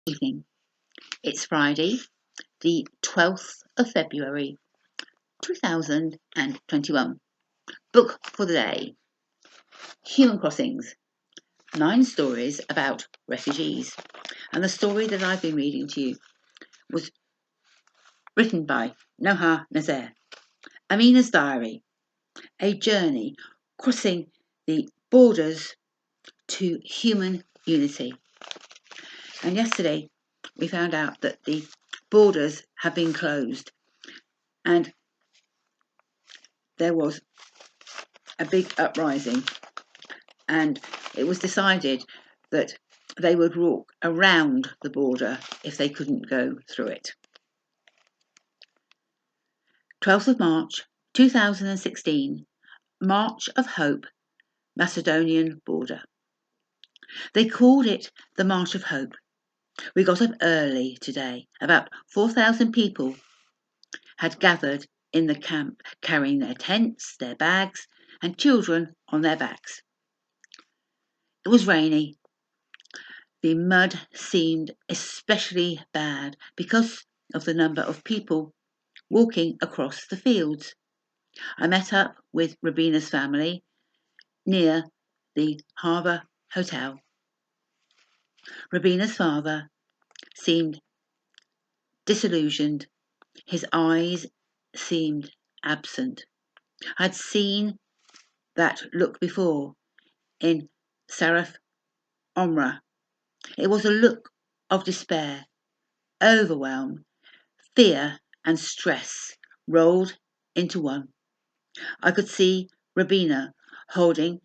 Evening. It's Friday, the 12th of February, 2021. Book for the day. Human Crossings. 9 stories about refugees. And the story that I've been reading to you was written by Noha Nasser. AMINA'S Diary. A journey crossing the borders to human unity. And yesterday we found out that the borders have been closed and there was a big uprising, and it was decided that they would walk around the border if they couldn't go through it. 12th of March 2016, March of Hope, Macedonian border. They called it the March of Hope. We got up early today. About 4,000 people had gathered in the camp, carrying their tents, their bags, and children on their backs. It was rainy. The mud seemed especially bad because of the number of people walking across the fields. I met up with Rabina's family near the Harbour Hotel. Rabina's father seemed disillusioned. His eyes seemed absent. I'd seen that look before in Saraf Omra. It was a look of despair, overwhelm, fear and stress rolled into one. I could see Rabina holding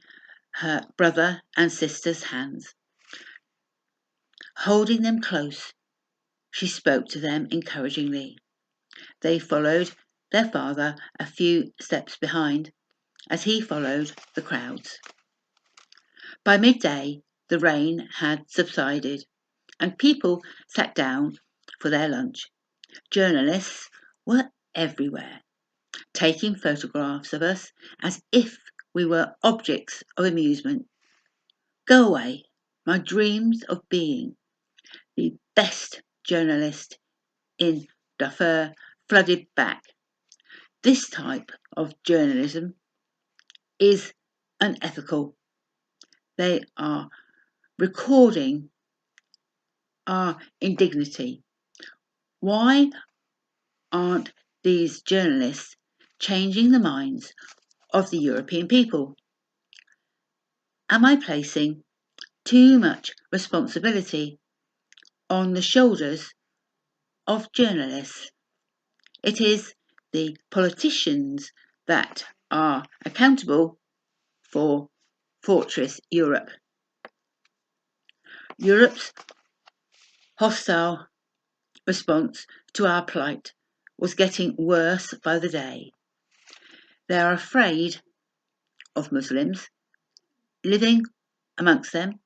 her brother and sister's hands. Holding them close, she spoke to them encouragingly. They followed their father a few steps behind as he followed the crowds. By midday, the rain had subsided and people sat down for their lunch. Journalists were everywhere, taking photographs of us as if we were objects of amusement. Go away, my dreams of being the best journalist in Durfar flooded back. This type of journalism is unethical. They are recording our indignity. Why aren't these journalists changing the minds of the European people? Am I placing too much responsibility on the shoulders of journalists? It is the politicians that are accountable for Fortress Europe. Europe's hostile response to our plight was getting worse by the day. They are afraid of Muslims living amongst them.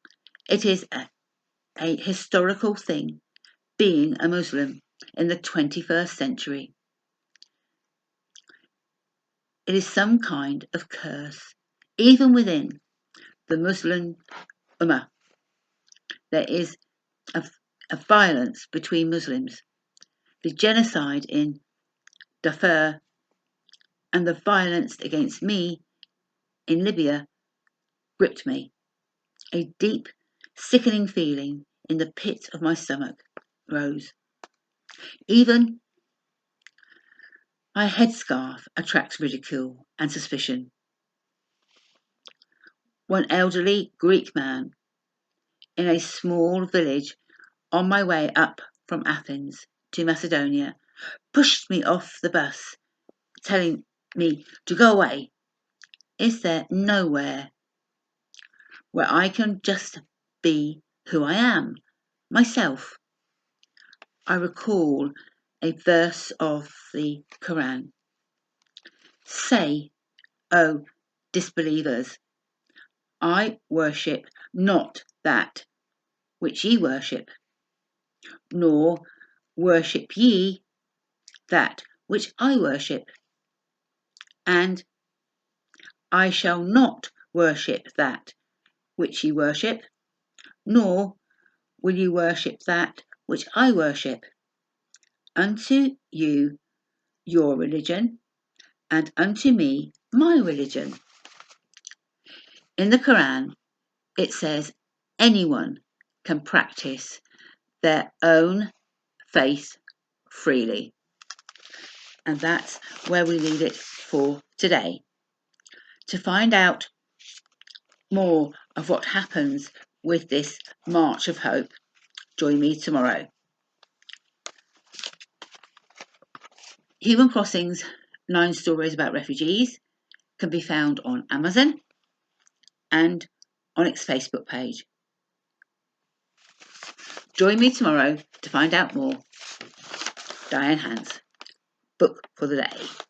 It is a historical thing being a Muslim in the 21st century. It is some kind of curse. Even within the Muslim Ummah, there is a violence between Muslims. The genocide in Darfur and the violence against me in Libya gripped me. A deep, sickening feeling in the pit of my stomach rose. Even my headscarf attracts ridicule and suspicion. One elderly Greek man in a small village on my way up from Athens to Macedonia pushed me off the bus, telling me to go away. Is there nowhere where I can just be who I am, myself? I recall a verse of the Quran. Say, O disbelievers, I worship not that which ye worship, nor worship ye that which I worship, and I shall not worship that which ye worship, nor will you worship that which I worship, unto you your religion, and unto me my religion. In the Quran, it says anyone can practice their own faith freely. And that's where we leave it for today. To find out more of what happens with this March of Hope, join me tomorrow. Human Crossings, 9 Stories About Refugees, can be found on Amazon and on its Facebook page. Join me tomorrow to find out more. Diane Hans, book for the day.